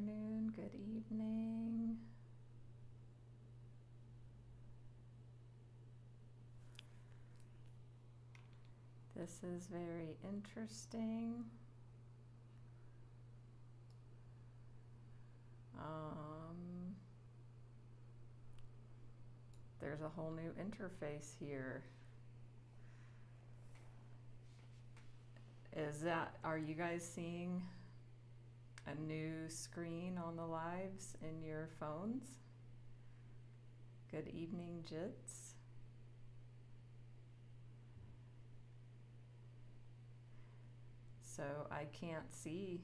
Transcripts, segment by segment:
afternoon, good evening. This is very interesting. There's a whole new interface here. Are you guys seeing a new screen on the lives in your phones? Good evening, Jits. So I can't see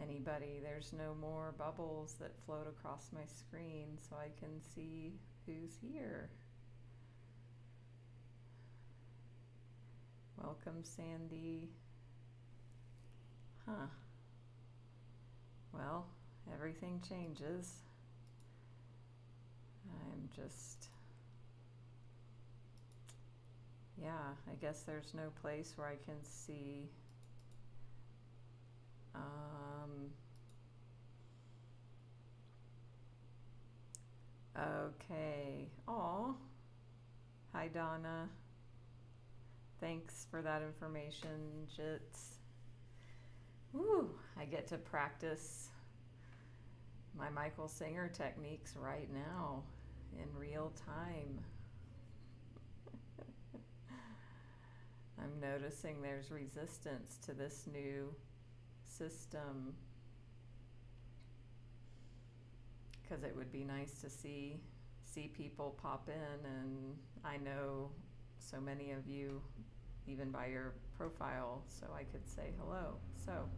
anybody. There's no more bubbles that float across my screen, so I can see who's here. Welcome, Sandy. Huh. Well, everything changes. I guess there's no place where I can see. Okay. Aw. Hi, Donna. Thanks for that information, Jits. Woo, I get to practice my Michael Singer techniques right now in real time. I'm noticing there's resistance to this new system because it would be nice to see people pop in, and I know so many of you even by your profile, so I could say hello. So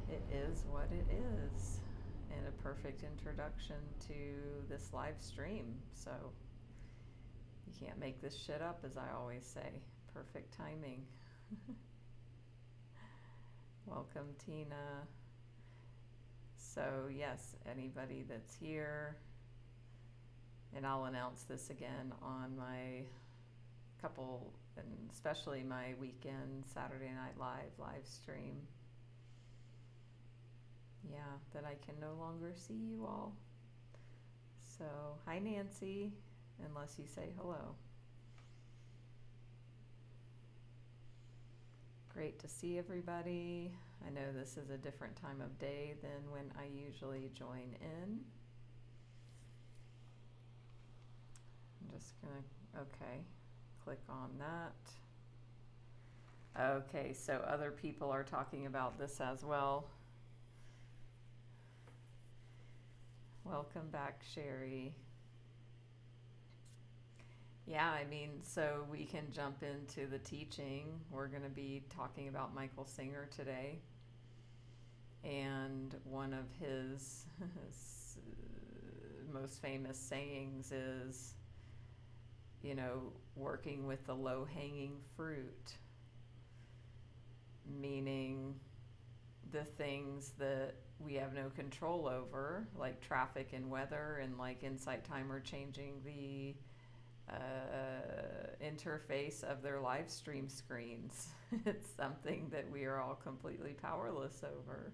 it is what it is, and a perfect introduction to this live stream. So you can't make this shit up, as I always say. Perfect timing. Welcome, Tina. So yes, anybody that's here, and I'll announce this again on my couple, and especially my weekend Saturday Night live stream. Yeah, that I can no longer see you all. So, hi Nancy, unless you say hello. Great to see everybody. I know this is a different time of day than when I usually join in. I'm just gonna, okay, click on that. Okay, so other people are talking about this as well. Welcome back, Sherry. Yeah, I mean, so we can jump into the teaching. We're going to be talking about Michael Singer today. And one of his most famous sayings is, you know, working with the low-hanging fruit, meaning the things that we have no control over, like traffic and weather, and like Insight Timer changing the interface of their live stream screens. It's something that we are all completely powerless over.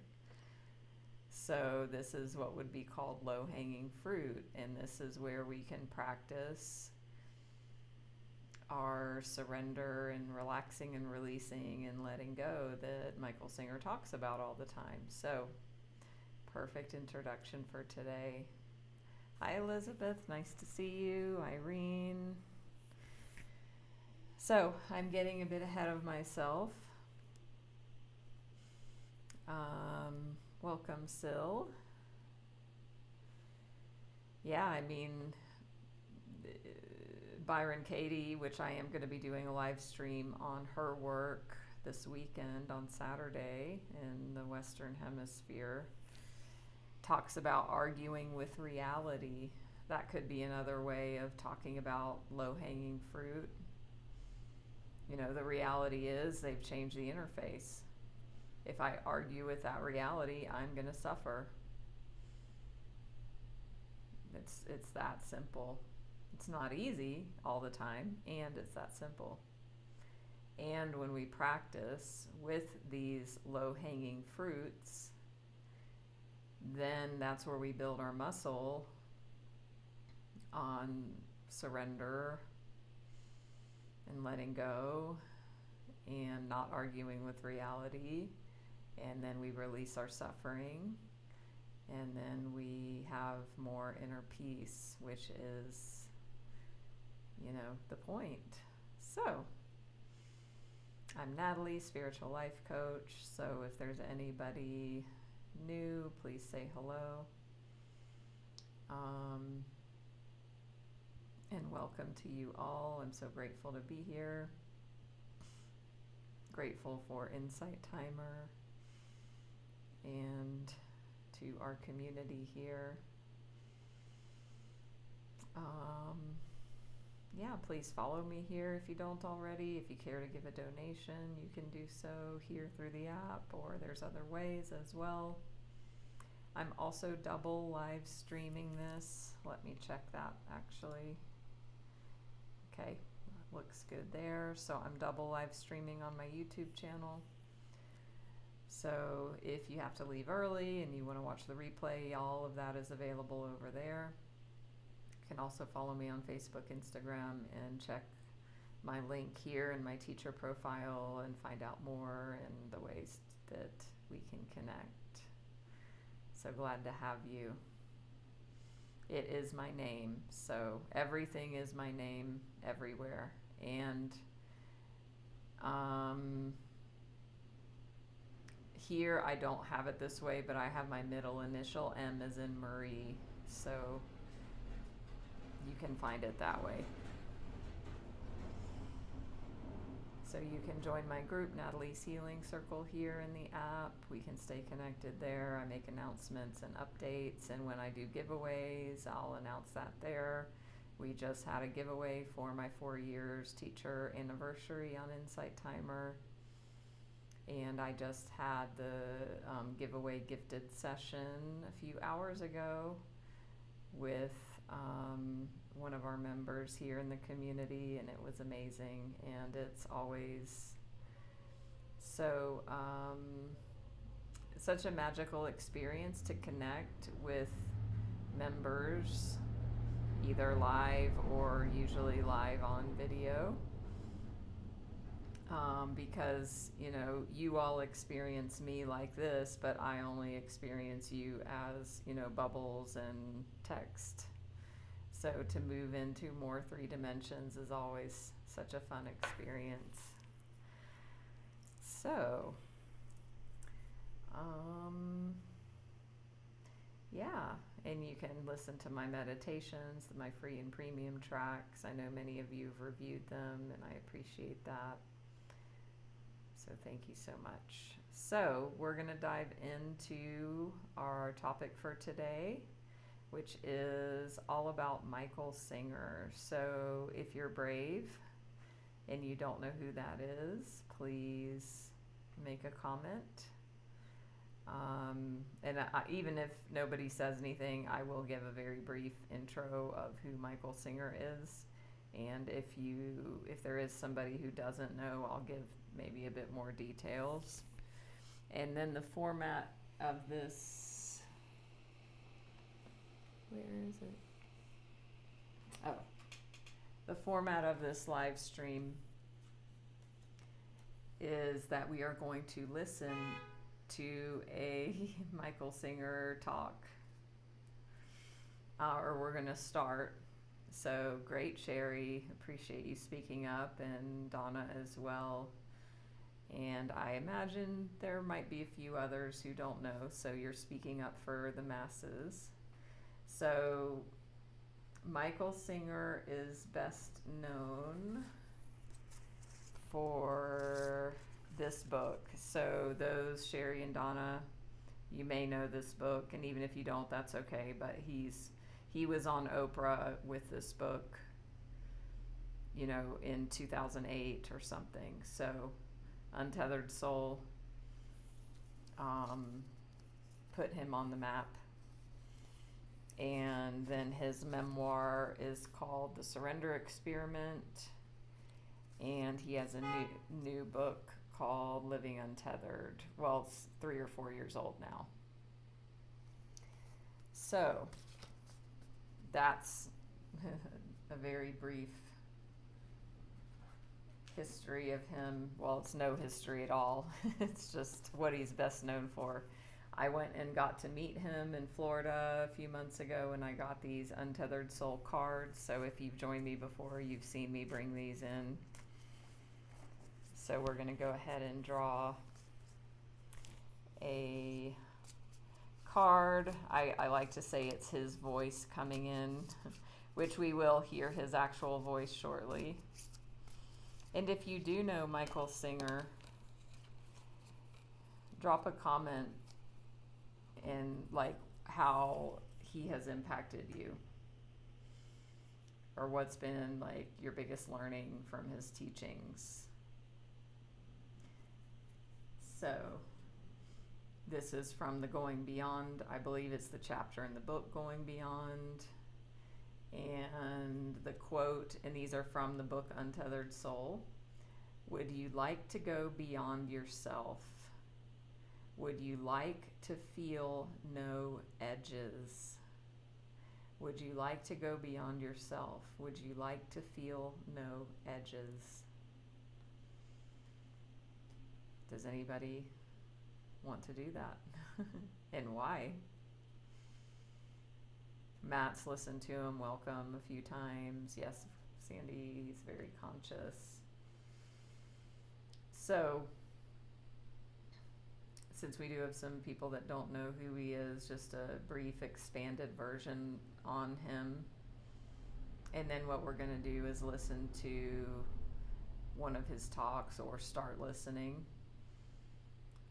So this is what would be called low-hanging fruit, and this is where we can practice our surrender and relaxing and releasing and letting go that Michael Singer talks about all the time. So, perfect introduction for today. Hi Elizabeth, nice to see you. Irene. So, I'm getting a bit ahead of myself. Welcome, Syl. Yeah, I mean, Byron Katie, which I am going to be doing a live stream on her work this weekend on Saturday in the Western Hemisphere, talks about arguing with reality. That could be another way of talking about low-hanging fruit. You know, the reality is they've changed the interface. If I argue with that reality, I'm going to suffer. It's that simple. It's not easy all the time, and it's that simple. And when we practice with these low-hanging fruits, then that's where we build our muscle on surrender and letting go and not arguing with reality. And then we release our suffering. And then we have more inner peace, which is, the point. So, I'm Natalie, spiritual life coach. So if there's anybody new, please say hello. And welcome to you all. I'm so grateful to be here. Grateful for Insight Timer and to our community here. Please follow me here if you don't already. If you care to give a donation, you can do so here through the app, or there's other ways as well. I'm also double live streaming this. Let me check that actually. Okay, looks good there. So I'm double live streaming on my YouTube channel. So if you have to leave early and you want to watch the replay, all of that is available over there. You can also follow me on Facebook, Instagram, and check my link here in my teacher profile and find out more and the ways that we can connect. So glad to have you. It is my name, so everything is my name everywhere. And here I don't have it this way, but I have my middle initial, M as in Marie, so you can find it that way. So you can join my group, Natalie's Healing Circle, here in the app. We can stay connected there. I make announcements and updates, and when I do giveaways, I'll announce that there. We just had a giveaway for my 4 years teacher anniversary on Insight Timer. And I just had the giveaway gifted session a few hours ago with one of our members here in the community, and it was amazing. And it's always so such a magical experience to connect with members, either live or usually live on video. Because, you all experience me like this, but I only experience you as, bubbles and text. So to move into more 3 dimensions is always such a fun experience. So, and you can listen to my meditations, my free and premium tracks. I know many of you have reviewed them, and I appreciate that. So thank you so much. So we're going to dive into our topic for today, which is all about Michael Singer. So if you're brave and you don't know who that is, please make a comment. Even if nobody says anything, I will give a very brief intro of who Michael Singer is. And if there is somebody who doesn't know, I'll give maybe a bit more details. And then the format of this, where is it? Oh, the format of this live stream is that we are going to listen to a Michael Singer talk, or we're going to start. So great, Sherry, appreciate you speaking up, and Donna as well. And I imagine there might be a few others who don't know, so you're speaking up for the masses. So Michael Singer is best known for this book. So those, Sherry and Donna, you may know this book, and even if you don't, that's okay, but he was on Oprah with this book, in 2008 or something. So Untethered Soul put him on the map. And then his memoir is called The Surrender Experiment. and he has a new book called Living Untethered. Well, it's 3 or 4 years old now. So that's a very brief history of him. Well, it's no history at all. It's just what he's best known for. I went and got to meet him in Florida a few months ago, and I got these Untethered Soul cards. So if you've joined me before, you've seen me bring these in. So we're going to go ahead and draw a card. I like to say it's his voice coming in, which we will hear his actual voice shortly. And if you do know Michael Singer, drop a comment in like how he has impacted you, or what's been like your biggest learning from his teachings. So this is from the Going Beyond. I believe it's the chapter in the book Going Beyond. And the quote, and these are from the book Untethered Soul. Would you like to go beyond yourself? Would you like to feel no edges? Would you like to go beyond yourself? Would you like to feel no edges? Does anybody want to do that? And why? Matt's listened to him. Welcome a few times. Yes, Sandy, he's very conscious. So, since we do have some people that don't know who he is, just a brief expanded version on him. And then what we're going to do is listen to one of his talks or start listening.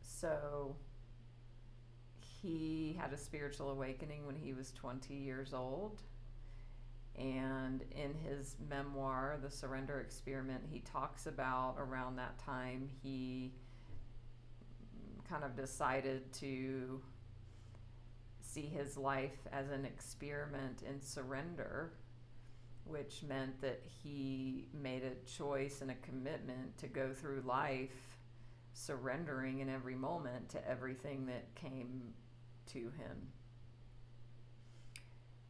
So he had a spiritual awakening when he was 20 years old. And in his memoir, The Surrender Experiment, he talks about around that time he kind of decided to see his life as an experiment in surrender, which meant that he made a choice and a commitment to go through life surrendering in every moment to everything that came to him.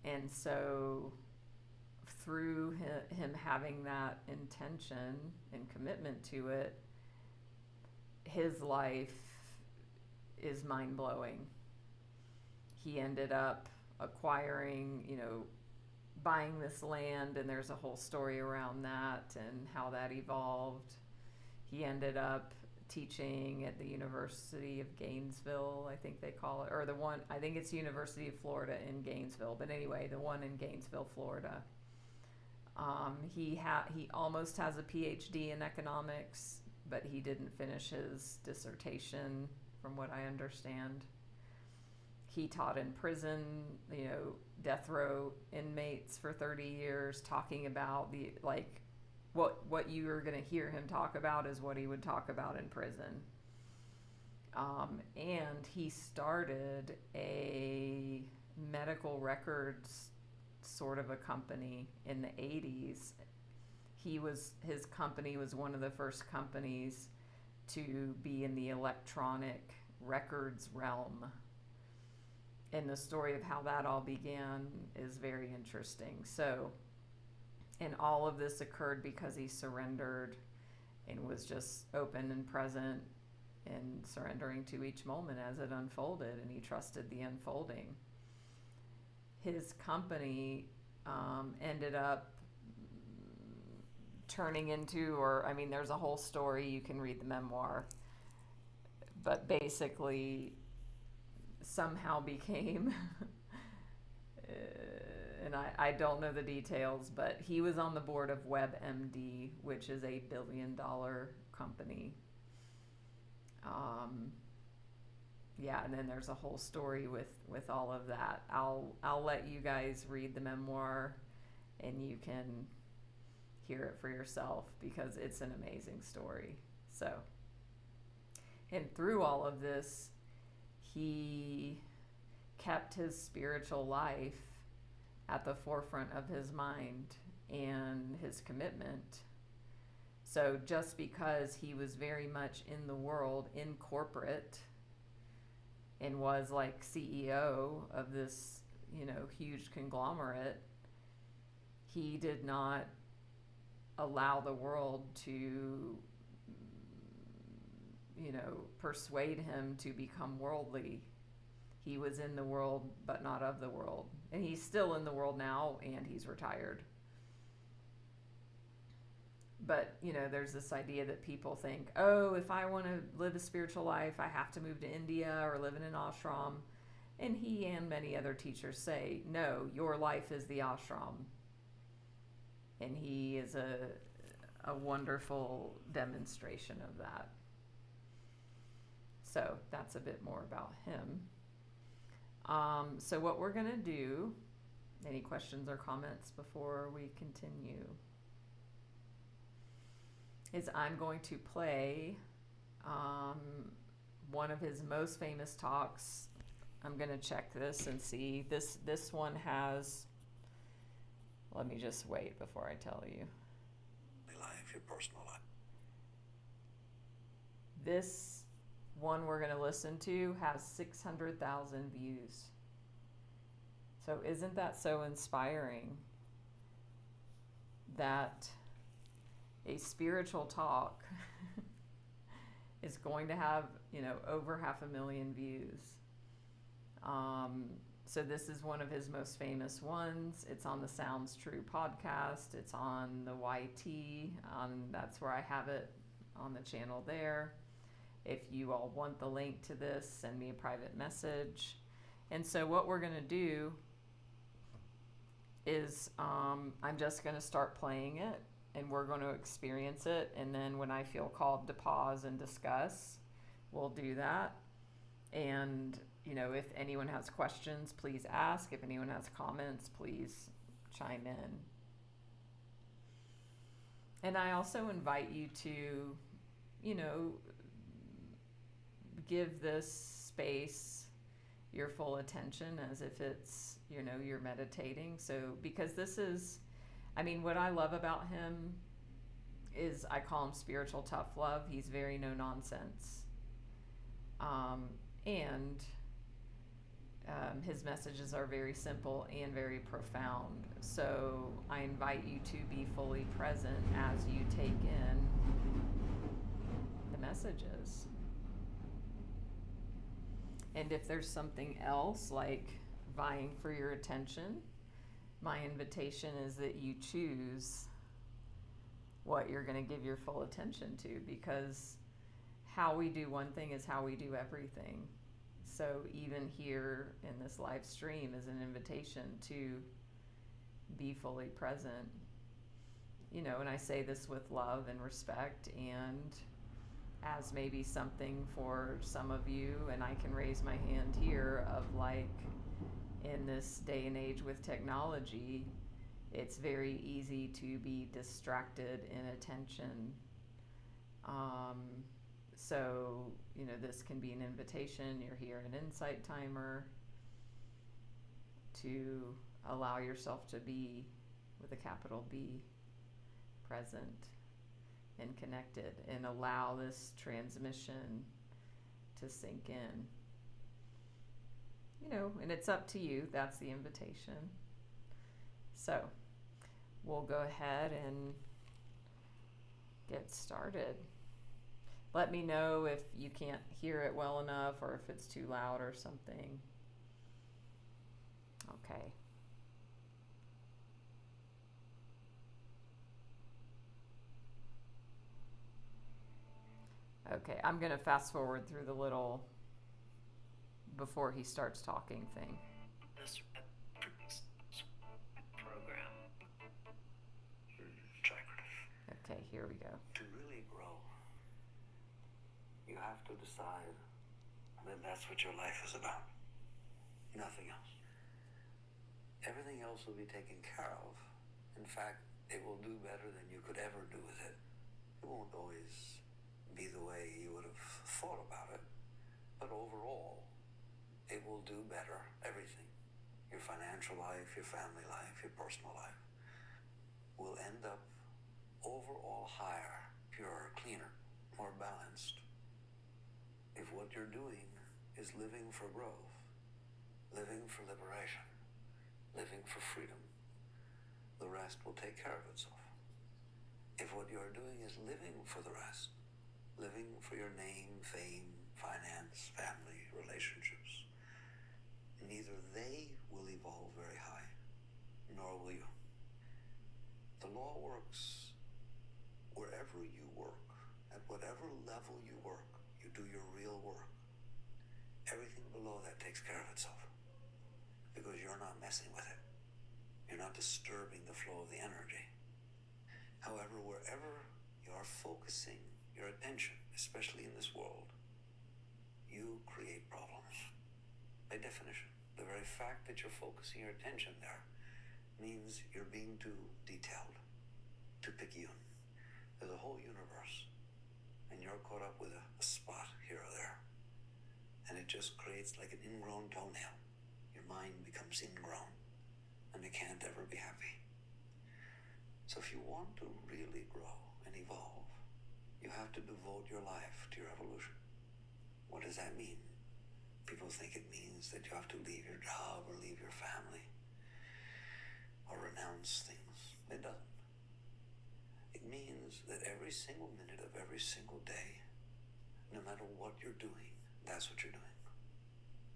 And so through him having that intention and commitment to it, his life is mind-blowing. He ended up acquiring, buying this land, and there's a whole story around that and how that evolved. He ended up teaching at the University of Gainesville, I think they call it, or the one, I think it's University of Florida in Gainesville, but anyway, the one in Gainesville, Florida. He almost has a PhD in economics, but he didn't finish his dissertation, from what I understand. He taught in prison, death row inmates for 30 years, talking about what you are going to hear him talk about is what he would talk about in prison. And he started a medical records sort of a company in the 80s. His company was one of the first companies to be in the electronic records realm. And the story of how that all began is very interesting. So, and all of this occurred because he surrendered and was just open and present and surrendering to each moment as it unfolded, and he trusted the unfolding. His company ended up turning into, there's a whole story, you can read the memoir, but basically somehow became and I don't know the details, but he was on the board of WebMD, which is a $1 billion company. And then there's a whole story with all of that. I'll let you guys read the memoir and you can hear it for yourself, because it's an amazing story. So, and through all of this, he kept his spiritual life at the forefront of his mind and his commitment. So just because he was very much in the world, in corporate, and was like CEO of this, huge conglomerate, he did not allow the world to, persuade him to become worldly. He was in the world, but not of the world. And he's still in the world now, and he's retired. But, there's this idea that people think, oh, if I want to live a spiritual life, I have to move to India or live in an ashram. And he and many other teachers say, no, your life is the ashram. And he is a wonderful demonstration of that. So that's a bit more about him. So what we're going to do, any questions or comments before we continue, is I'm going to play one of his most famous talks. I'm going to check this and see. This one has, let me just wait before I tell you. Life, your personal life. This one we're going to listen to has 600,000 views. So isn't that so inspiring that a spiritual talk is going to have, over 500,000 views. So this is one of his most famous ones. It's on the Sounds True podcast. It's on the YT. That's where I have it on the channel there. If you all want the link to this, send me a private message. And so what we're going to do is I'm just going to start playing it, and we're going to experience it. And then when I feel called to pause and discuss, we'll do that. And, if anyone has questions, please ask. If anyone has comments, please chime in. And I also invite you to, give this space your full attention as if it's, you're meditating. So, because this is, what I love about him is I call him spiritual tough love. He's very no nonsense. And his messages are very simple and very profound. So I invite you to be fully present as you take in the messages. And if there's something else like vying for your attention, my invitation is that you choose what you're going to give your full attention to, because how we do one thing is how we do everything. So even here in this live stream is an invitation to be fully present. And I say this with love and respect, and as maybe something for some of you, and I can raise my hand here, of like, in this day and age with technology, it's very easy to be distracted in attention. So, this can be an invitation. You're here, an insight timer, to allow yourself to be, with a capital B, present and connected, and allow this transmission to sink in. And it's up to you. That's the invitation. So we'll go ahead and get started. Let me know if you can't hear it well enough, or if it's too loud or something. Okay. Okay, I'm going to fast forward through the little before he starts talking thing. This program. Chakra. Okay, here we go. To really grow, you have to decide that that's what your life is about. Nothing else. Everything else will be taken care of. In fact, it will do better than you could ever do with it. It won't always be the way you would have thought about it, but overall, it will do better. Everything. Your financial life, your family life, your personal life will end up overall higher more balanced. If what you're doing is living for growth, living for liberation, living for freedom, the rest will take care of itself. If what you're doing is living for the rest, living for your name, fame, finance, family, relationships, neither they will evolve very high, nor will you. The law works wherever you work, at whatever level you work, you do your real work. Everything below that takes care of itself because you're not messing with it. You're not disturbing the flow of the energy. However, wherever you are focusing your attention, especially in this world, you create problems. By definition, the very fact that you're focusing your attention there means you're being too detailed, too picayune. There's a whole universe, and you're caught up with a spot here or there. And it just creates like an ingrown toenail. Your mind becomes ingrown, and it can't ever be happy. So if you want to really grow and evolve, you have to devote your life to your evolution. What does that mean? People think it means that you have to leave your job or leave your family or renounce things. It doesn't. It means that every single minute of every single day, no matter what you're doing, that's what you're doing.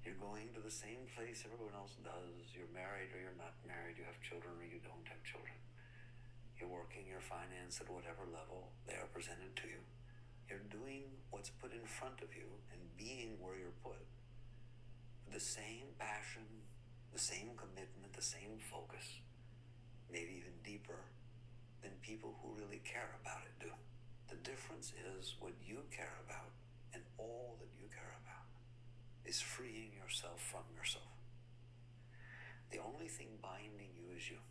You're going to the same place everyone else does. You're married or you're not married. You have children or you don't have children. You're working your finance at whatever level they are presented to you. You're doing what's put in front of you and being where you're put. The same passion, the same commitment, the same focus, maybe even deeper than people who really care about it do. The difference is what you care about, and all that you care about is freeing yourself from yourself. The only thing binding you is you.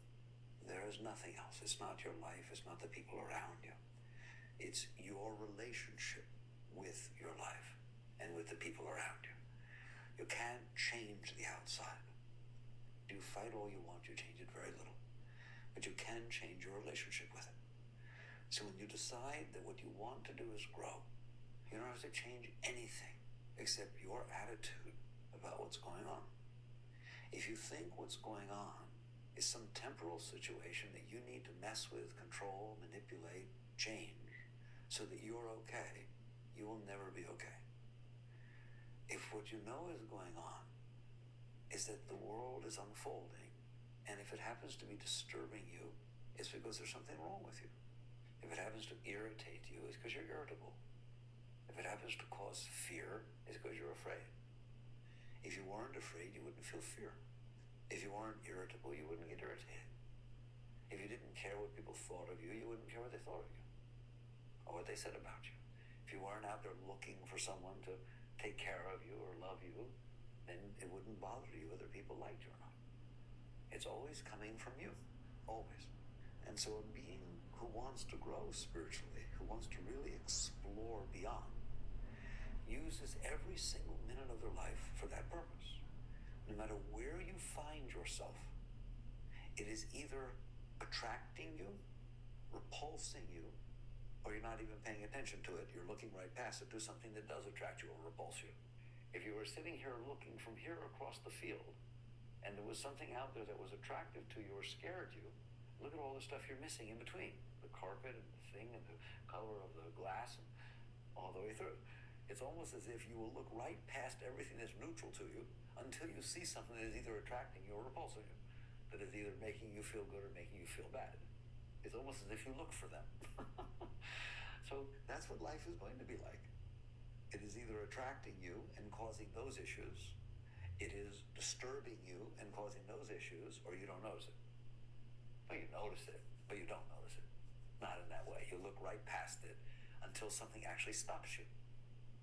There is nothing else. It's not your life. It's not the people around you. It's your relationship with your life and with the people around you. You can't change the outside. You fight all you want, you change it very little. But you can change your relationship with it. So when you decide that what you want to do is grow, you don't have to change anything except your attitude about what's going on. If you think what's going on is some temporal situation that you need to mess with, control, manipulate, change, so that you're okay, you will never be okay. If what you know is going on is that the world is unfolding, and if it happens to be disturbing you, it's because there's something wrong with you. If it happens to irritate you, it's because you're irritable. If it happens to cause fear, it's because you're afraid. If you weren't afraid, you wouldn't feel fear. If you weren't irritable, you wouldn't get irritated. If you didn't care what people thought of you, you wouldn't care what they thought of you or what they said about you. If you weren't out there looking for someone to take care of you or love you, then it wouldn't bother you whether people liked you or not. It's always coming from you, always. And so a being who wants to grow spiritually, who wants to really explore beyond, uses every single minute of their life for that purpose. No matter where you find yourself, it is either attracting you, repulsing you, or you're not even paying attention to it. You're looking right past it, do something that does attract you or repulse you. If you were sitting here looking from here across the field, and there was something out there that was attractive to you or scared you, look at all the stuff you're missing in between. The carpet and the thing and the color of the glass and all the way through. It's almost as if you will look right past everything that's neutral to you until you see something that is either attracting you or repulsing you, that is either making you feel good or making you feel bad. It's almost as if you look for them. So that's what life is going to be like. It is either attracting you and causing those issues, it is disturbing you and causing those issues, or you don't notice it. Well, you notice it, but you don't notice it. Not in that way. You look right past it until something actually stops you.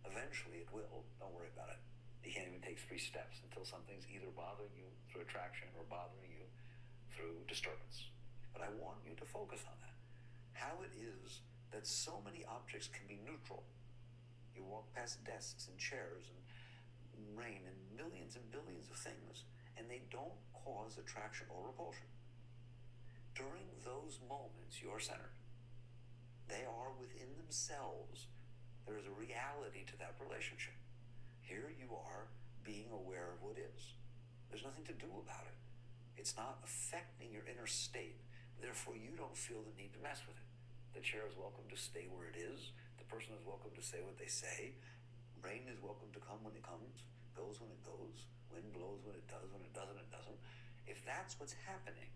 Eventually it will. Don't worry about it. You can't even take 3 steps until something's either bothering you through attraction or bothering you through disturbance. But I want you to focus on that. How it is that so many objects can be neutral. You walk past desks and chairs and rain and millions and billions of things, and they don't cause attraction or repulsion. During those moments, you are centered. They are within themselves There is a reality to that relationship. Here you are being aware of what is. There's nothing to do about it. It's not affecting your inner state. Therefore, you don't feel the need to mess with it. The chair is welcome to stay where it is. The person is welcome to say what they say. Rain is welcome to come when it comes, goes when it goes, wind blows when it does, when it doesn't, it doesn't. If that's what's happening,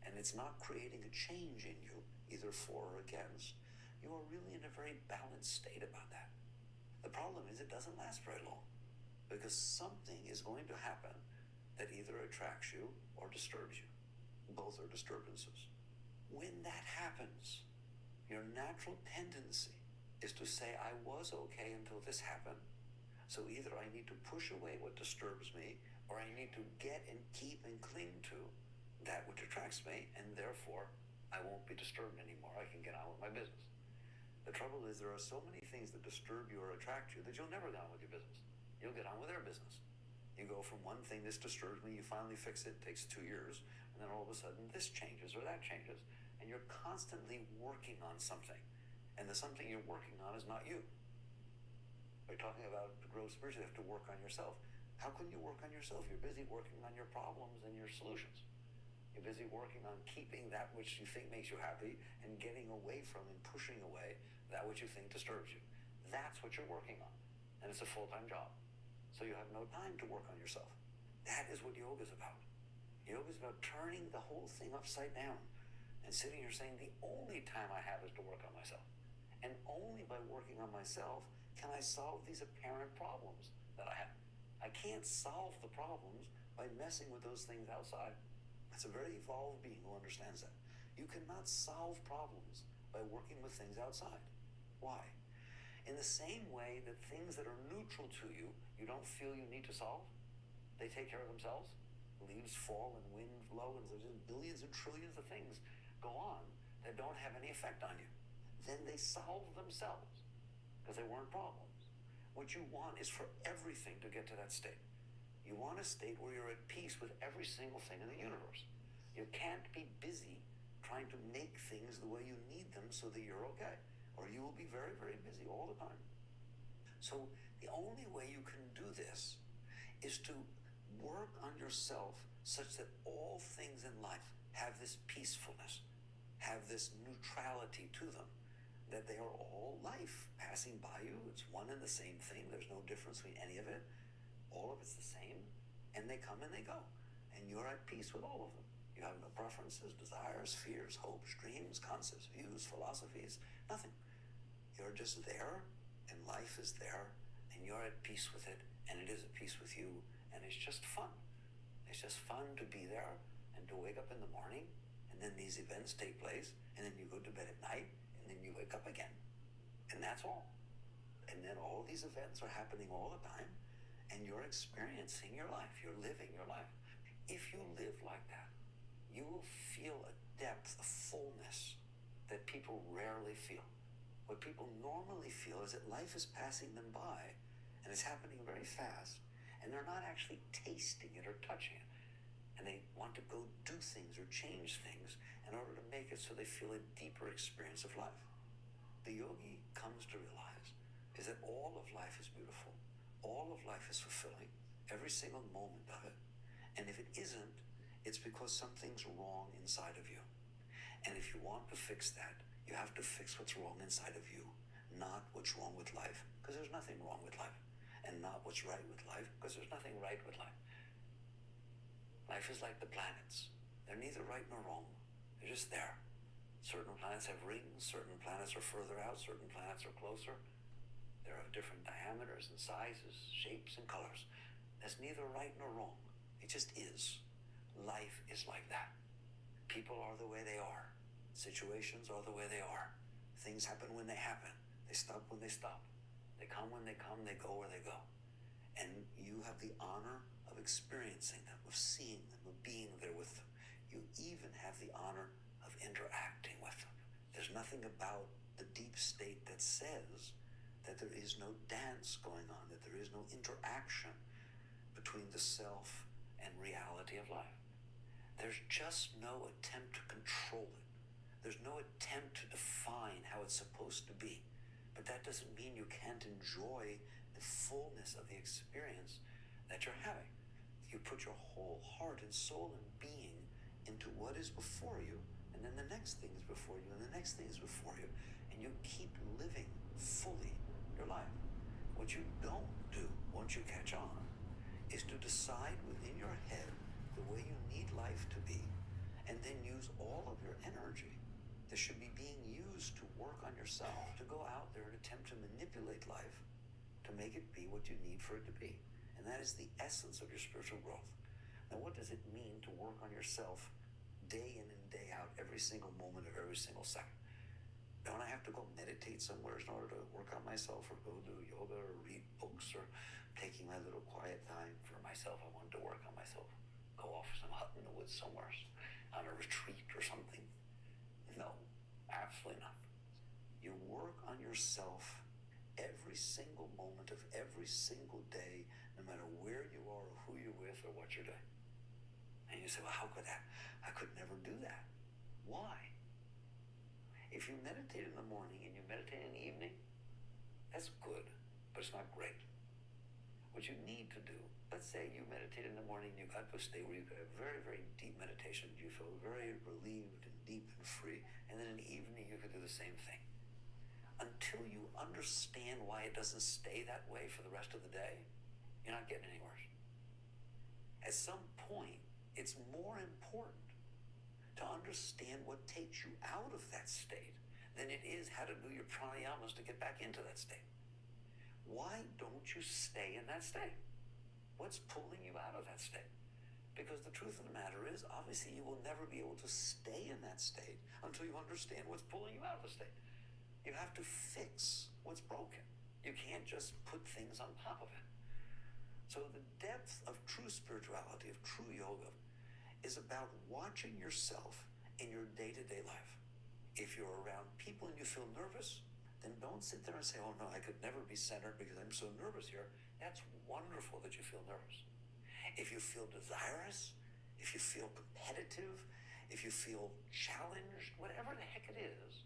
and it's not creating a change in you, either for or against, you are really in a very balanced state about that. The problem is it doesn't last very long, because something is going to happen that either attracts you or disturbs you. Both are disturbances. When that happens, your natural tendency is to say, I was okay until this happened, so either I need to push away what disturbs me, or I need to get and keep and cling to that which attracts me, and therefore I won't be disturbed anymore. I can get on with my business. The trouble is there are so many things that disturb you or attract you that you'll never get on with your business. You'll get on with their business. You go from one thing, this disturbs me, you finally fix it, takes 2 years, and then all of a sudden this changes or that changes, and you're constantly working on something, and the something you're working on is not you. We're talking about to grow spiritually, you have to work on yourself. How can you work on yourself? You're busy working on your problems and your solutions. You're busy working on keeping that which you think makes you happy and getting away from and pushing away that which you think disturbs you. That's what you're working on, and it's a full-time job. So you have no time to work on yourself. That is what yoga is about. Yoga is about turning the whole thing upside down and sitting here saying the only time I have is to work on myself. And only by working on myself can I solve these apparent problems that I have. I can't solve the problems by messing with those things outside. That's a very evolved being who understands that. You cannot solve problems by working with things outside. Why? In the same way that things that are neutral to you, you don't feel you need to solve, they take care of themselves. Leaves fall and wind blow, and there's just billions and trillions of things go on that don't have any effect on you. Then they solve themselves because they weren't problems. What you want is for everything to get to that state. You want a state where you're at peace with every single thing in the universe. You can't be busy trying to make things the way you need them so that you're okay, or you will be very, very busy all the time. So the only way you can do this is to work on yourself such that all things in life have this peacefulness, have this neutrality to them, that they are all life passing by you. It's one and the same thing. There's no difference between any of it. All of it's the same, and they come and they go, and you're at peace with all of them. You have no preferences, desires, fears, hopes, dreams, concepts, views, philosophies, nothing. You're just there, and life is there, and you're at peace with it, and it is at peace with you, and it's just fun. It's just fun to be there and to wake up in the morning, and then these events take place, and then you go to bed at night, and then you wake up again. And that's all. And then all these events are happening all the time, and you're experiencing your life. You're living your life. If you live like that, you will feel a depth, a fullness that people rarely feel. What people normally feel is that life is passing them by, and it's happening very fast, and they're not actually tasting it or touching it. And they want to go do things or change things in order to make it so they feel a deeper experience of life. The yogi comes to realize is that all of life is beautiful. All of life is fulfilling, every single moment of it. And if it isn't, it's because something's wrong inside of you. And if you want to fix that, you have to fix what's wrong inside of you, not what's wrong with life, because there's nothing wrong with life, and not what's right with life, because there's nothing right with life. Life is like the planets. They're neither right nor wrong. They're just there. Certain planets have rings, certain planets are further out, certain planets are closer. They're of different diameters and sizes, shapes and colors. There's neither right nor wrong. It just is. Life is like that. People are the way they are. Situations are the way they are. Things happen when they happen. They stop when they stop. They come when they come, they go where they go. And you have the honor of experiencing them, of seeing them, of being there with them. You even have the honor of interacting with them. There's nothing about the deep state that says that there is no dance going on, that there is no interaction between the self and reality of life. There's just no attempt to control it. There's no attempt to define how it's supposed to be, But that doesn't mean you can't enjoy the fullness of the experience that you're having. You put your whole heart and soul and being into what is before you, and then the next thing is before you, and the next thing is before you, and you keep living fully your life. What you don't do once you catch on is to decide within your head the way you need life to be, and then use all of your energy that should be being used to work on yourself, to go out there and attempt to manipulate life to make it be what you need for it to be. And that is the essence of your spiritual growth. Now, what does it mean to work on yourself day in and day out, every single moment of every single second? Don't I have to go meditate somewhere in order to work on myself, or go do yoga, or read books, or taking my little quiet time for myself? I wanted to work on myself. Go off some hut in the woods somewhere, on a retreat or something. No, absolutely not. You work on yourself every single moment of every single day, no matter where you are, or who you're with, or what you're doing. And you say, well, how could that? I could never do that. Why? If you meditate in the morning and you meditate in the evening, that's good, but it's not great. What you need to do, let's say you meditate in the morning, you got to a state where you got a very, very deep meditation, you feel very relieved and deep and free, and then in the evening you could do the same thing. Until you understand why it doesn't stay that way for the rest of the day, you're not getting anywhere. At some point, it's more important to understand what takes you out of that state than it is how to do your pranayamas to get back into that state. Why don't you stay in that state? What's pulling you out of that state? Because the truth of the matter is, obviously you will never be able to stay in that state until you understand what's pulling you out of the state. You have to fix what's broken. You can't just put things on top of it. So the depth of true spirituality, of true yoga, is about watching yourself in your day-to-day life. If you're around people and you feel nervous, then don't sit there and say, oh no, I could never be centered because I'm so nervous here. That's wonderful that you feel nervous. If you feel desirous, if you feel competitive, if you feel challenged, whatever the heck it is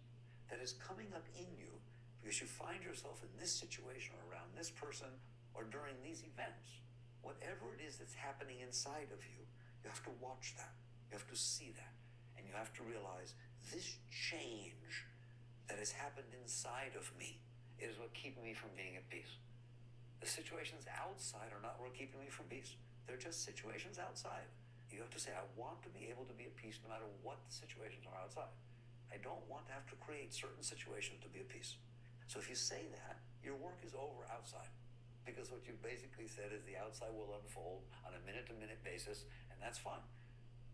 that is coming up in you because you find yourself in this situation or around this person or during these events, whatever it is that's happening inside of you, you have to watch that. You have to see that. And you have to realize this change that has happened inside of me is what keeping me from being at peace. The situations outside are not what keeping me from peace. They're just situations outside. You have to say, I want to be able to be at peace no matter what the situations are outside. I don't want to have to create certain situations to be at peace. So if you say that, your work is over outside. Because what you basically said is the outside will unfold on a minute-to-minute basis, and that's fine.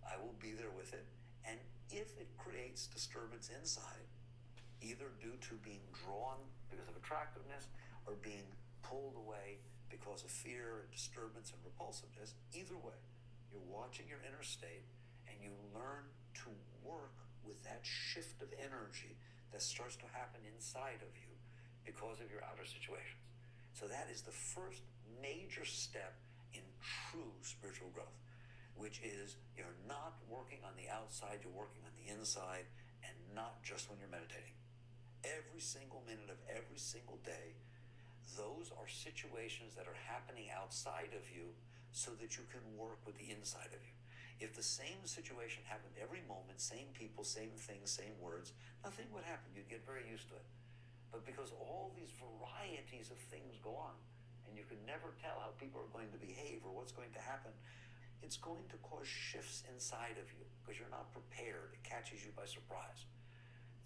I will be there with it. And if it creates disturbance inside, either due to being drawn because of attractiveness or being pulled away because of fear, disturbance, and repulsiveness, either way, you're watching your inner state and you learn to work with that shift of energy that starts to happen inside of you because of your outer situations. So that is the first major step in true spiritual growth, which is you're not working on the outside, you're working on the inside, and not just when you're meditating. Every single minute of every single day, those are situations that are happening outside of you so that you can work with the inside of you. If the same situation happened every moment, same people, same things, same words, nothing would happen. You'd get very used to it. But because all these varieties of things go on, and you can never tell how people are going to behave or what's going to happen, it's going to cause shifts inside of you because you're not prepared. It catches you by surprise.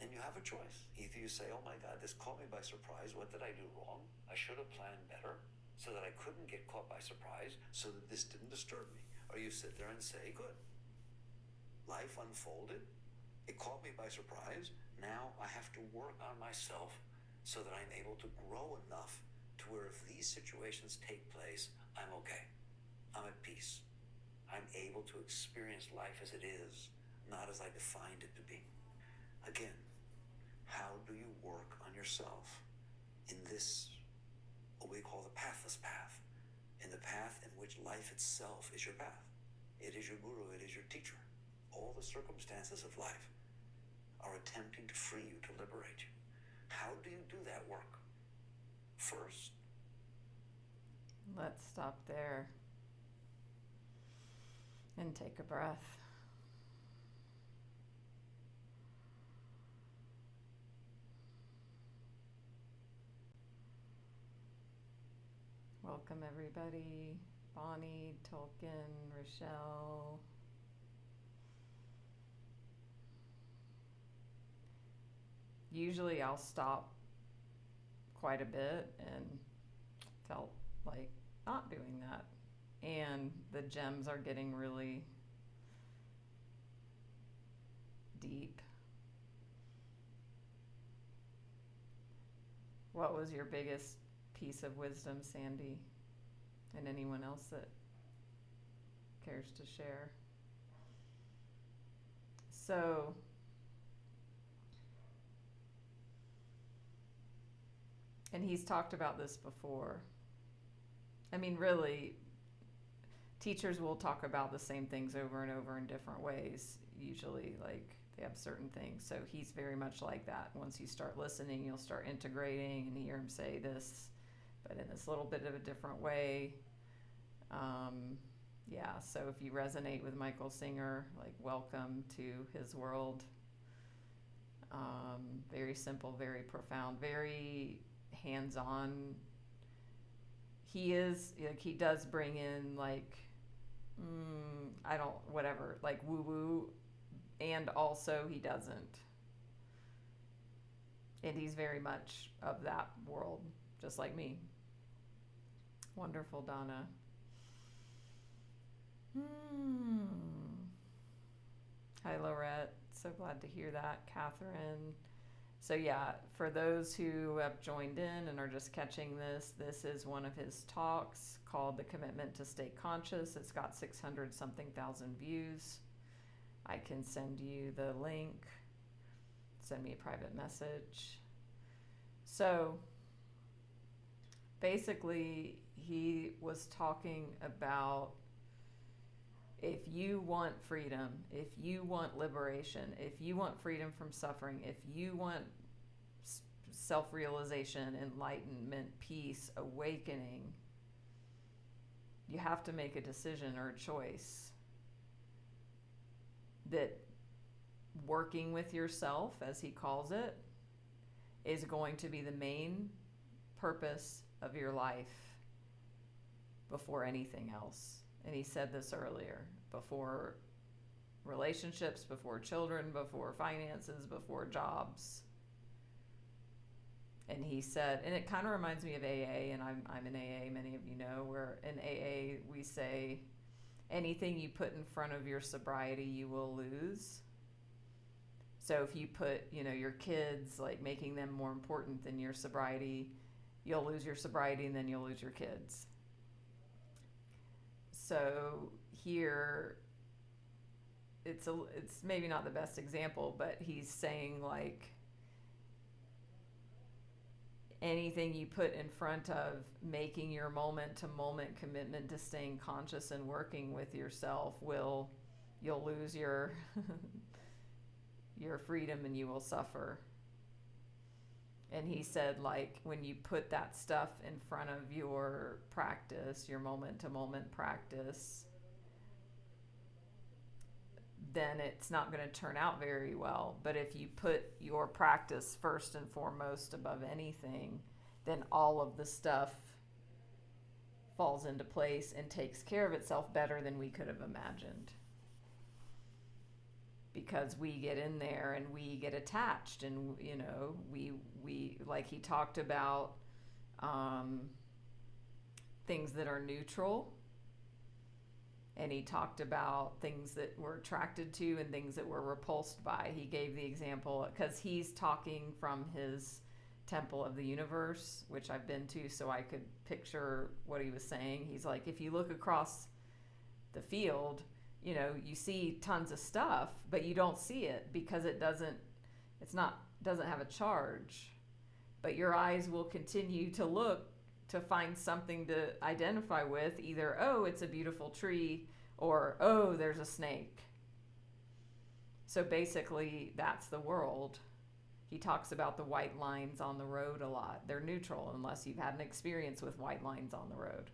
Then you have a choice. Either you say, oh my God, this caught me by surprise. What did I do wrong? I should have planned better so that I couldn't get caught by surprise, so that this didn't disturb me. Or you sit there and say, good. Life unfolded. It caught me by surprise. Now I have to work on myself so that I'm able to grow enough to where if these situations take place, I'm okay. I'm at peace. I'm able to experience life as it is, not as I defined it to be. Again, how do you work on yourself in this, what we call the pathless path, in the path in which life itself is your path? It is your guru, it is your teacher. All the circumstances of life are attempting to free you, to liberate you. How do you do that work? first. Let's stop there and take a breath. Welcome everybody. Bonnie, Tolkien, Rochelle. Usually I'll stop quite a bit and felt like not doing that. And the gems are getting really deep. What was your biggest piece of wisdom, Sandy? And anyone else that cares to share? So, and he's talked about this before. I mean, really, teachers will talk about the same things over and over in different ways, usually, like they have certain things. So he's very much like that. Once you start listening, you'll start integrating and hear him say this, but in this little bit of a different way. Yeah, so if you resonate with Michael Singer, like, welcome to his world. Very simple, very profound, very hands-on. He is, like, he does bring in, like, like woo-woo, and also he doesn't. And he's very much of that world, just like me. Wonderful, Donna. Hi, Lorette. So glad to hear that. Catherine. So yeah, for those who have joined in and are just catching this, this is one of his talks called The Commitment to Stay Conscious. It's got 600 something thousand views. I can send you the link. Send me a private message. So basically, he was talking about, if you want freedom, if you want liberation, if you want freedom from suffering, if you want self-realization, enlightenment, peace, awakening, you have to make a decision or a choice that working with yourself, as he calls it, is going to be the main purpose of your life before anything else. And he said this earlier, before relationships, before children, before finances, before jobs. And he said, and it kind of reminds me of AA, and I'm in AA, many of you know, where in AA we say, anything you put in front of your sobriety, you will lose. So if you put, your kids, like making them more important than your sobriety, you'll lose your sobriety and then you'll lose your kids. So here, it's maybe not the best example, but he's saying, like, anything you put in front of making your moment-to-moment commitment to staying conscious and working with yourself, you'll lose your your freedom and you will suffer. And he said, like, when you put that stuff in front of your practice, your moment-to-moment practice, then it's not going to turn out very well. But if you put your practice first and foremost above anything, then all of the stuff falls into place and takes care of itself better than we could have imagined. Because we get in there and we get attached, and we like he talked about things that are neutral, and he talked about things that we're attracted to and things that we're repulsed by. He gave the example because he's talking from his Temple of the Universe, which I've been to, so I could picture what he was saying. He's like, if you look across the field, you see tons of stuff, but you don't see it because it doesn't have a charge. But your eyes will continue to look to find something to identify with, either, oh, it's a beautiful tree, or, oh, there's a snake. So basically, that's the world. He talks about the white lines on the road a lot. They're neutral unless you've had an experience with white lines on the road.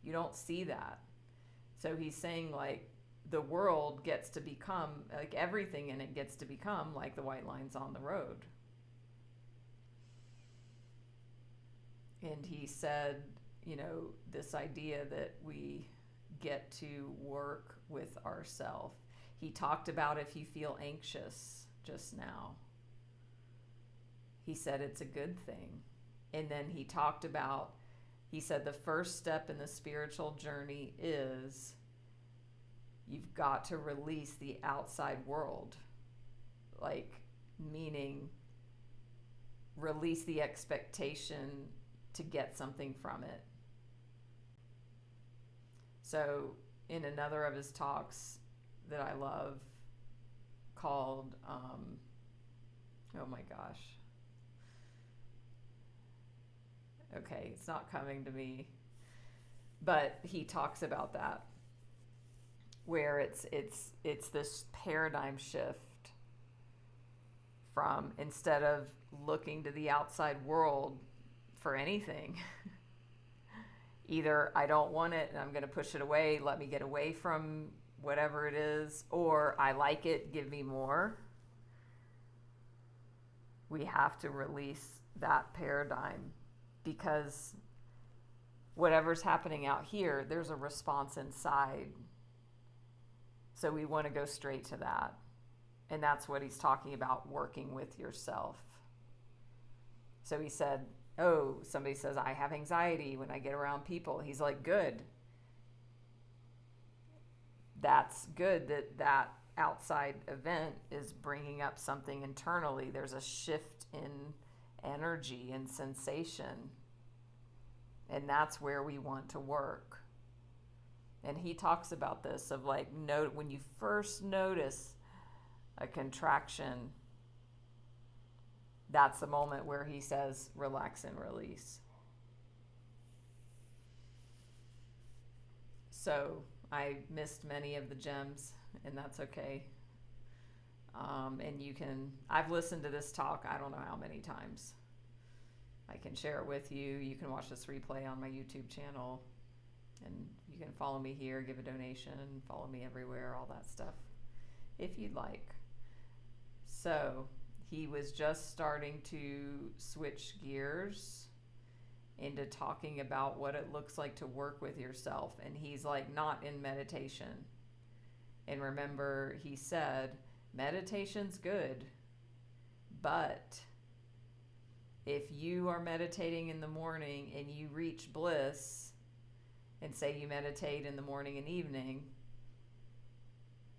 You don't see that. So he's saying, like, the world gets to become, like, everything in it gets to become like the white lines on the road. And he said, you know, this idea that we get to work with ourself. He talked about if you feel anxious just now. He said it's a good thing. And then he talked about, he said the first step in the spiritual journey is you've got to release the outside world. Like, meaning release the expectation to get something from it. So in another of his talks that I love called, oh my gosh. Okay, it's not coming to me. But he talks about that, where it's this paradigm shift from, instead of looking to the outside world for anything, either I don't want it and I'm going to push it away, let me get away from whatever it is, or I like it, give me more. We have to release that paradigm, because whatever's happening out here, there's a response inside. So we want to go straight to that. And that's what he's talking about, working with yourself. So he said, oh, somebody says, I have anxiety when I get around people. He's like, good. That's good that outside event is bringing up something internally. There's a shift in energy and sensation. And that's where we want to work. And he talks about this of, like, when you first notice a contraction, that's the moment where he says, relax and release. So I missed many of the gems, and that's okay. And I've listened to this talk, I don't know how many times. I can share it with you. You can watch this replay on my YouTube channel, and you can follow me here, give a donation, follow me everywhere, all that stuff, if you'd like. So he was just starting to switch gears into talking about what it looks like to work with yourself. And he's like, not in meditation. And remember, he said, meditation's good, but if you are meditating in the morning and you reach bliss, and say you meditate in the morning and evening,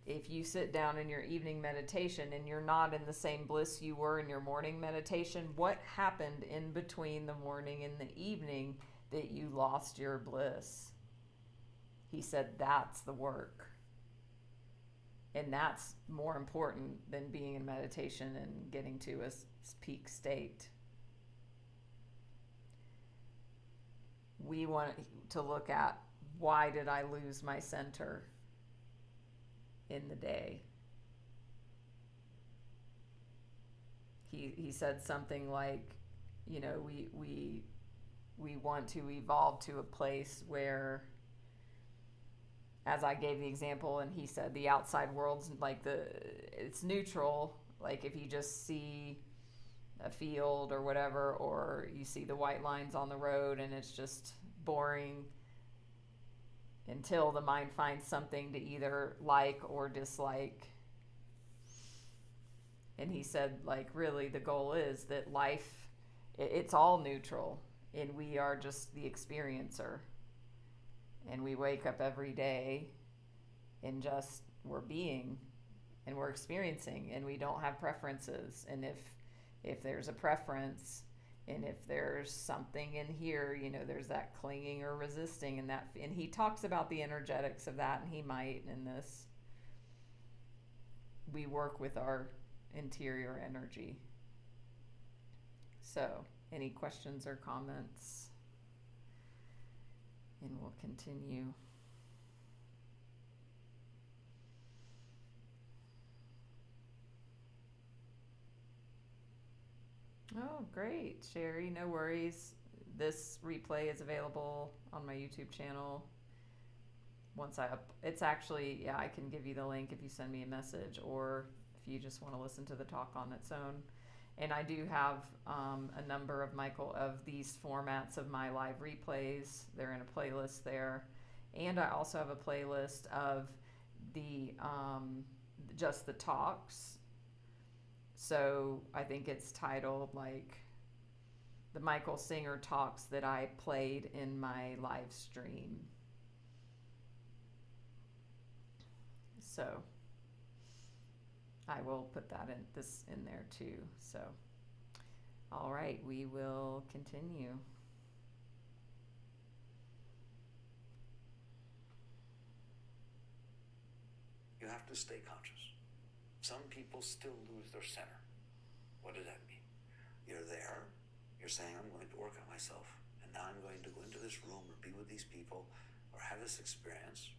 if you sit down in your evening meditation and you're not in the same bliss you were in your morning meditation, what happened in between the morning and the evening that you lost your bliss? He said that's the work. And that's more important than being in meditation and getting to a peak state. We want to look at, why did I lose my center in the day? He said something like, you know, we want to evolve to a place where, as I gave the example, and he said the outside world's like it's neutral. Like if you just see a field or whatever, or you see the white lines on the road and it's just boring, until the mind finds something to either like or dislike. And he said, like, really the goal is that life, it's all neutral, and we are just the experiencer. And we wake up every day and just we're being and we're experiencing, and we don't have preferences. And if there's a preference, and if there's something in here, you know, there's that clinging or resisting, and he talks about the energetics of that, and he might in this. We work with our interior energy. So, any questions or comments? And we'll continue. Oh, great, Sherry. No worries. This replay is available on my YouTube channel. It's actually, yeah, I can give you the link if you send me a message, or if you just want to listen to the talk on its own. And I do have a number of these formats of my live replays. They're in a playlist there, and I also have a playlist of the just the talks. So I think it's titled like the Michael Singer talks that I played in my live stream. So I will put that in there too. So all right, we will continue. You have to stay conscious. Some people still lose their center. What does that mean? You're there, you're saying, I'm going to work on myself, and now I'm going to go into this room or be with these people or have this experience,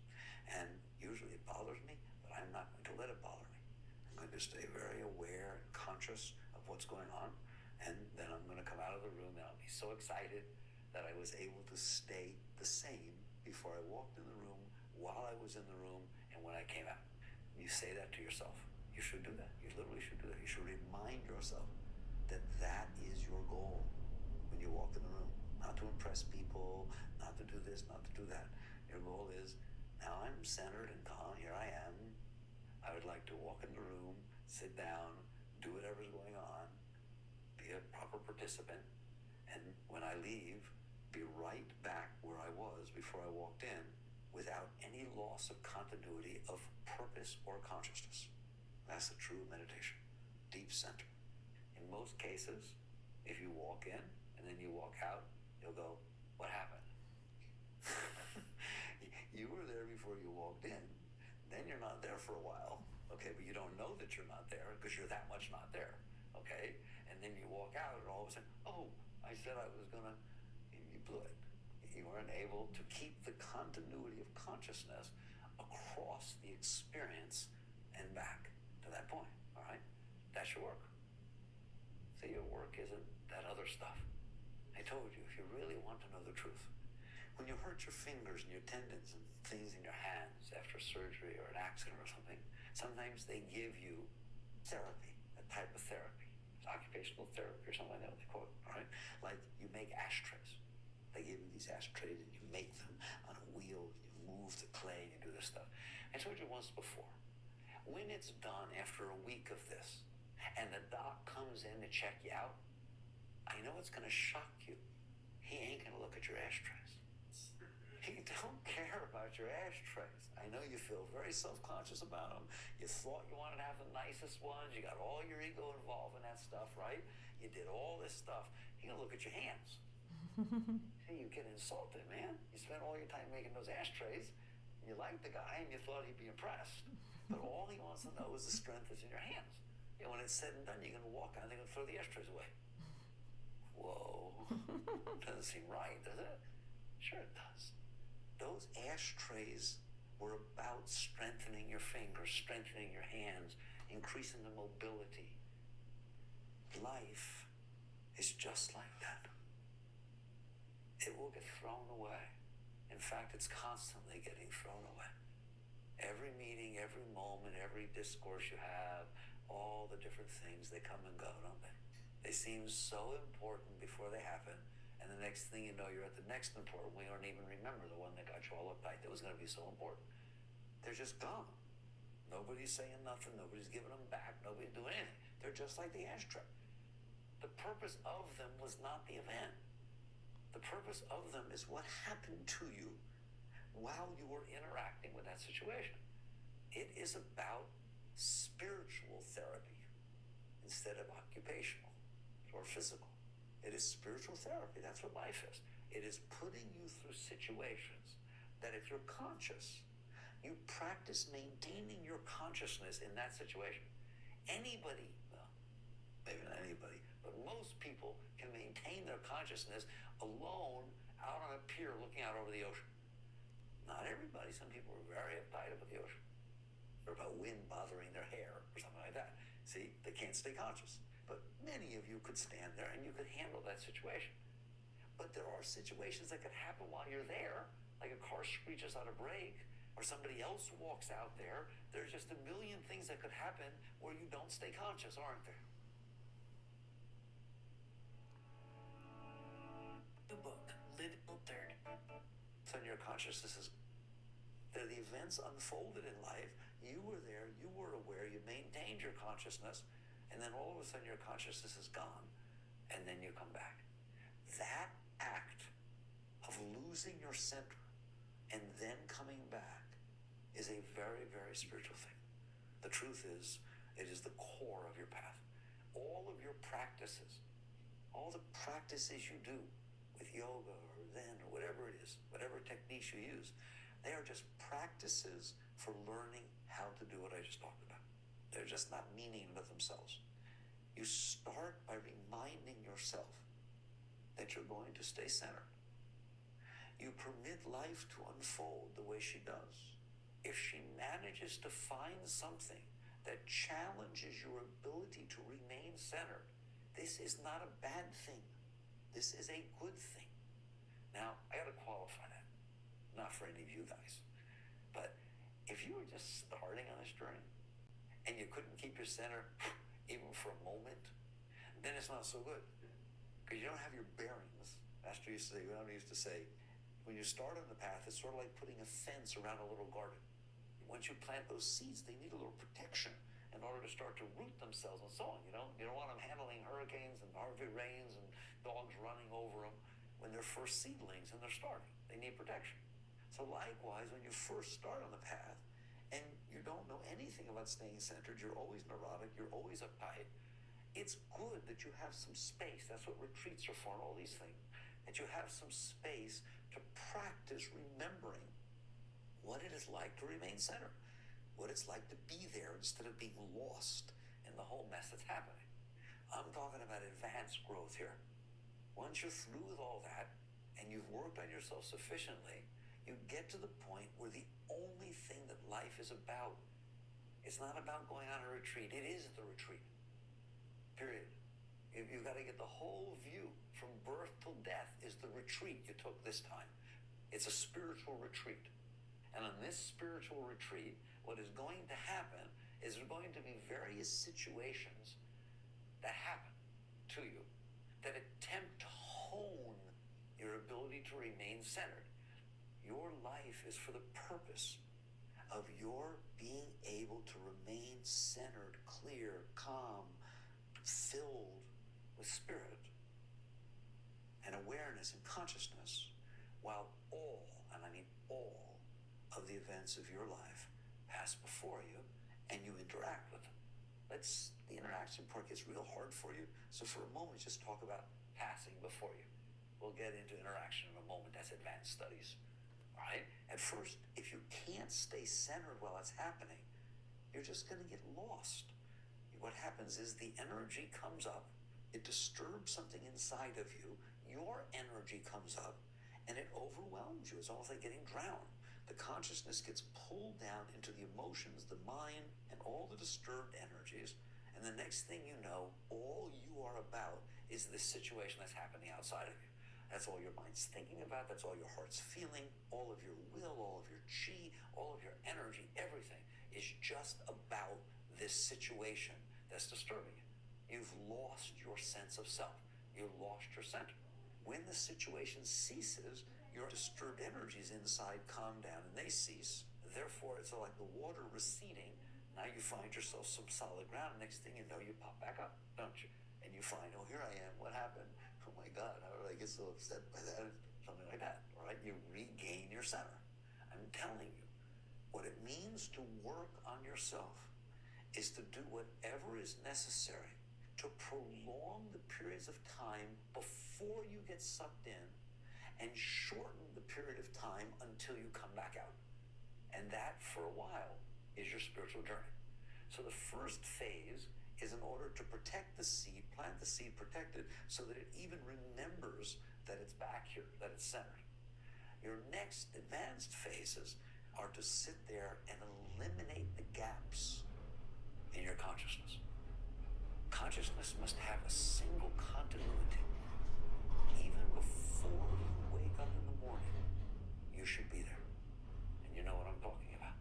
and usually it bothers me, but I'm not going to let it bother me. I'm going to stay very aware and conscious of what's going on, and then I'm going to come out of the room and I'll be so excited that I was able to stay the same before I walked in the room, while I was in the room, and when I came out. You say that to yourself. You should do that. You literally should do that. You should remind yourself that that is your goal when you walk in the room. Not to impress people, not to do this, not to do that. Your goal is, now I'm centered and calm, here I am. I would like to walk in the room, sit down, do whatever's going on, be a proper participant, and when I leave, be right back where I was before I walked in, without any loss of continuity of purpose or consciousness. That's the true meditation, deep center. In most cases, if you walk in and then you walk out, you'll go, what happened? You were there before you walked in, then you're not there for a while, okay, but you don't know that you're not there because you're that much not there, okay? And then you walk out and all of a sudden, oh, I said I was gonna, you blew it. You weren't able to keep the continuity of consciousness across the experience and back to that point, all right? That's your work. So your work isn't that other stuff. I told you, if you really want to know the truth, when you hurt your fingers and your tendons and things in your hands after surgery or an accident or something, sometimes they give you therapy, a type of therapy. It's occupational therapy or something like that, what they call it, all right? Like you make ashtrays. They give you these ashtrays and you make them on a wheel, you move the clay, and you do this stuff. I told you once before, when it's done after a week of this, and the doc comes in to check you out, I know it's gonna shock you. He ain't gonna look at your ashtrays. He don't care about your ashtrays. I know you feel very self-conscious about them. You thought you wanted to have the nicest ones. You got all your ego involved in that stuff, right? You did all this stuff. He's gonna look at your hands. See, you get insulted, man. You spent all your time making those ashtrays. You liked the guy and you thought he'd be impressed. But all he wants to know is the strength that's in your hands. You know, when it's said and done, you're going to walk out and they're going to throw the ashtrays away. Whoa. Doesn't seem right, does it? Sure it does. Those ashtrays were about strengthening your fingers, strengthening your hands, increasing the mobility. Life is just like that. It will get thrown away. In fact, it's constantly getting thrown away. Every meeting, every moment, every discourse you have, all the different things, they come and go, don't they? They seem so important before they happen, and the next thing you know, you're at the next important one. You don't even remember the one that got you all uptight that was going to be so important. They're just gone. Nobody's saying nothing. Nobody's giving them back. Nobody's doing anything. They're just like the ashtray. The purpose of them was not the event. The purpose of them is what happened to you while you were interacting with that situation. It is about spiritual therapy instead of occupational or physical. It is spiritual therapy. That's what life is. It is putting you through situations that if you're conscious, you practice maintaining your consciousness in that situation. Anybody, well, maybe not anybody, but most people can maintain their consciousness alone out on a pier looking out over the ocean. Not everybody. Some people are very uptight about the ocean or about wind bothering their hair or something like that. See, they can't stay conscious. but many of you could stand there and you could handle that situation. But there are situations that could happen while you're there, like a car screeches on a brake, or somebody else walks out there. There's just a million things that could happen where you don't stay conscious, aren't there? The book, Live Untethered. It's on your consciousness. The events unfolded in life. You were there, you were aware, you maintained your consciousness, and then all of a sudden your consciousness is gone, and then you come back. That act of losing your center and then coming back is a very, very spiritual thing. The truth is, it is the core of your path. All of your practices, all the practices you do with yoga or Zen or whatever it is, whatever techniques you use, they are just practices for learning how to do what I just talked about. They're just not meaning with themselves. You start by reminding yourself that you're going to stay centered. You permit life to unfold the way she does. If she manages to find something that challenges your ability to remain centered, this is not a bad thing. This is a good thing. Now, I gotta qualify that. Not for any of you guys. But if you were just starting on this journey and you couldn't keep your center even for a moment, then it's not so good. Because you don't have your bearings. Master used to say, when you start on the path, it's sort of like putting a fence around a little garden. Once you plant those seeds, they need a little protection in order to start to root themselves and so on. You don't want them handling hurricanes and Harvey rains and dogs running over them when they're first seedlings and they're starting. They need protection. So likewise, when you first start on the path and you don't know anything about staying centered, you're always neurotic, you're always uptight, it's good that you have some space. That's what retreats are for and all these things. That you have some space to practice remembering what it is like to remain centered, what it's like to be there instead of being lost in the whole mess that's happening. I'm talking about advanced growth here. Once you're through with all that and you've worked on yourself sufficiently, you get to the point where the only thing that life is about, it's not about going on a retreat. It is the retreat. Period. You've got to get the whole view from birth till death is the retreat you took this time. It's a spiritual retreat. And on this spiritual retreat, what is going to happen is there are going to be various situations that happen to you that attempt to hone your ability to remain centered. Your life is for the purpose of your being able to remain centered, clear, calm, filled with spirit and awareness and consciousness, while all, and I mean all, of the events of your life pass before you and you interact with them. The interaction part gets real hard for you, so for a moment just talk about passing before you. We'll get into interaction in a moment. That's advanced studies. All right? At first, if you can't stay centered while it's happening, you're just going to get lost. What happens is the energy comes up, it disturbs something inside of you, your energy comes up, and it overwhelms you. It's almost like getting drowned. The consciousness gets pulled down into the emotions, the mind, and all the disturbed energies, and the next thing you know, all you are about is this situation that's happening outside of you. That's all your mind's thinking about, that's all your heart's feeling, all of your will, all of your chi, all of your energy, everything is just about this situation that's disturbing you. You've lost your sense of self. You've lost your center. When the situation ceases, your disturbed energies inside calm down and they cease. Therefore, it's like the water receding. Now you find yourself some solid ground. Next thing you know, you pop back up, don't you? And you find, oh, here I am. What happened? Oh my God, how did I get so upset by that? Something like that, all right? You regain your center. I'm telling you, what it means to work on yourself is to do whatever is necessary to prolong the periods of time before you get sucked in and shorten the period of time until you come back out. And that, for a while, is your spiritual journey. So the first phase is in order to protect the seed, plant the seed, protect it, so that it even remembers that it's back here, that it's centered. Your next advanced phases are to sit there and eliminate the gaps in your consciousness. Consciousness must have a single continuity. Even before you wake up in the morning, you should be there. And you know what I'm talking about.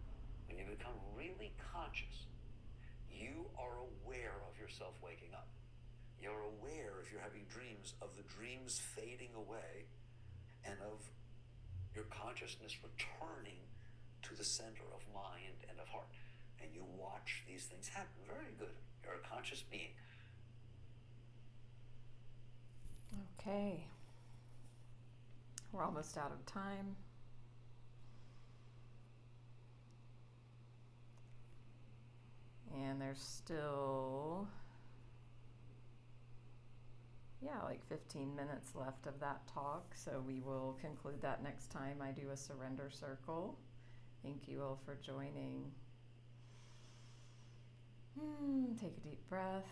When you become really conscious, you are aware of yourself waking up. You're aware if you're having dreams of the dreams fading away and of your consciousness returning to the center of mind and of heart. And you watch these things happen. Very good. You're a conscious being. Okay. We're almost out of time. And there's still, like 15 minutes left of that talk. So we will conclude that next time I do a surrender circle. Thank you all for joining. Take a deep breath.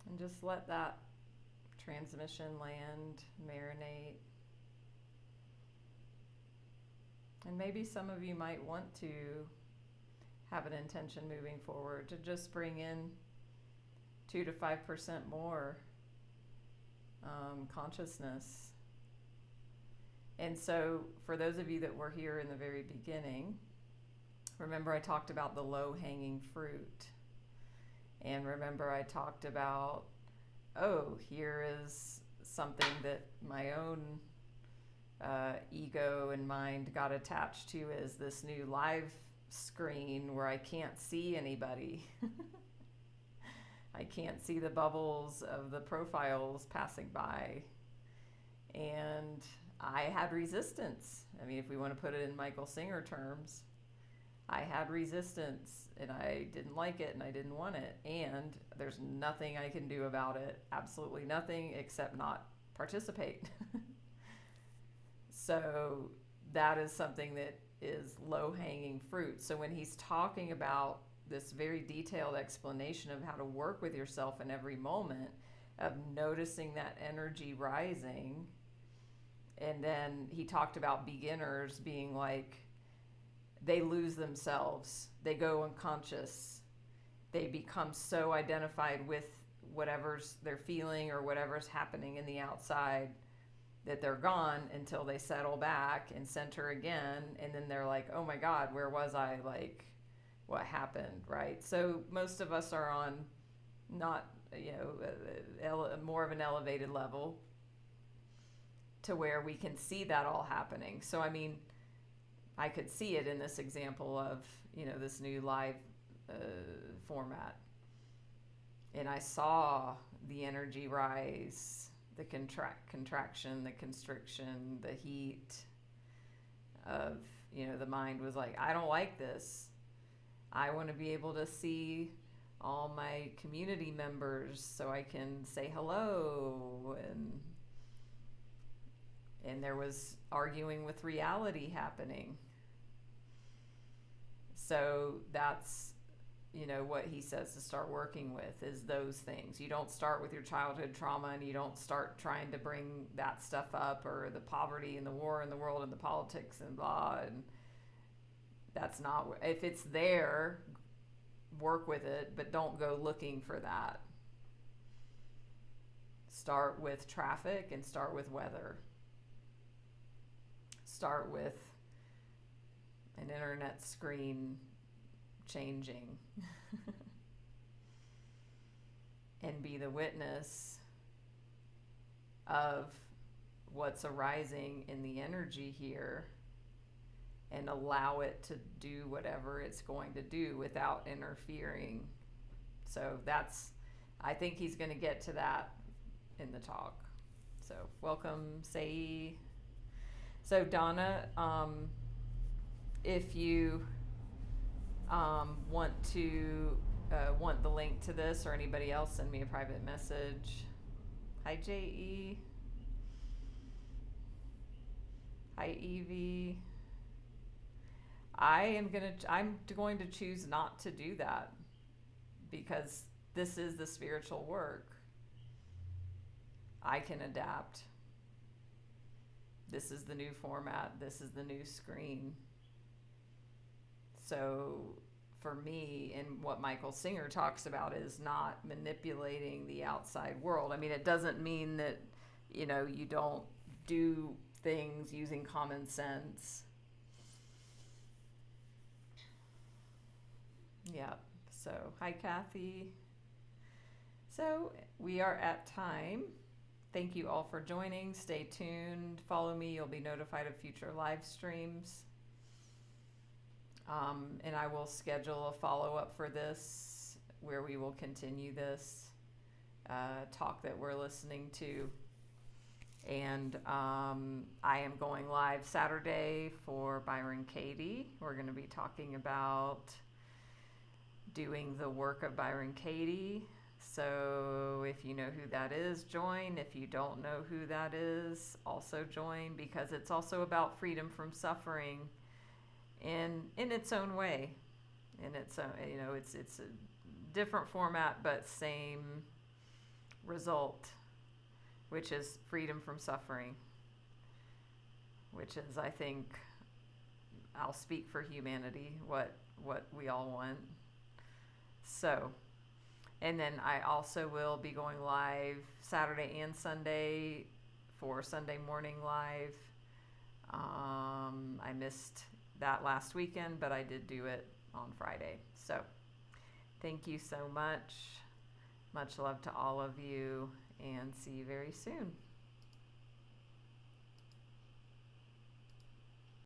And just let that transmission land, marinate. And maybe some of you might want to have an intention moving forward to just bring in 2 to 5% more consciousness. And so for those of you that were here in the very beginning, remember I talked about the low-hanging fruit. And remember I talked about, here is something that my own ego and mind got attached to, is this new live screen where I can't see anybody. I can't see the bubbles of the profiles passing by. And I had resistance. I mean, if we want to put it in Michael Singer terms, I had resistance and I didn't like it and I didn't want it. And there's nothing I can do about it. Absolutely nothing except not participate. So that is something that is low-hanging fruit. So when he's talking about this very detailed explanation of how to work with yourself in every moment, of noticing that energy rising, and then he talked about beginners being like, they lose themselves, they go unconscious, they become so identified with whatever's they're feeling or whatever's happening in the outside that they're gone until they settle back and center again, and then they're like, oh my God, where was I? Like, what happened, right? So most of us are on not, more of an elevated level to where we can see that all happening. So, I mean, I could see it in this example of, this new live format. And I saw the energy rise, the contraction, the constriction, the heat of, the mind was like, I don't like this. I want to be able to see all my community members so I can say hello. And there was arguing with reality happening. So that's, what he says to start working with is those things. You don't start with your childhood trauma, and you don't start trying to bring that stuff up, or the poverty and the war in the world and the politics and blah. And that's not, if it's there, work with it, but don't go looking for that. Start with traffic and start with weather. Start with an internet screen changing. And be the witness of what's arising in the energy here, and allow it to do whatever it's going to do without interfering. So I think he's going to get to that in the talk. So welcome, Sei. So Donna, if you want the link to this, or anybody else, send me a private message. Hi, J.E. Hi, Evie. I'm going to choose not to do that, because this is the spiritual work. I can adapt. This is the new format. This is the new screen. So for me, and what Michael Singer talks about is not manipulating the outside world. I mean, it doesn't mean that, you know, you don't do things using common sense. Yeah. So, hi, Kathy. So, we are at time. Thank you all for joining. Stay tuned. Follow me. You'll be notified of future live streams. And I will schedule a follow-up for this where we will continue this talk that we're listening to. And I am going live Saturday for Byron Katie. We're going to be talking about doing the work of Byron Katie. So if you know who that is, join. If you don't know who that is, also join, because it's also about freedom from suffering in its own way. In its own, you know, it's a different format but same result, which is freedom from suffering, which is, I think, I'll speak for humanity, what we all want. So, and then I also will be going live Saturday and Sunday for Sunday morning live. I missed that last weekend, but I did do it on Friday. So, thank you so much. Much love to all of you, and see you very soon.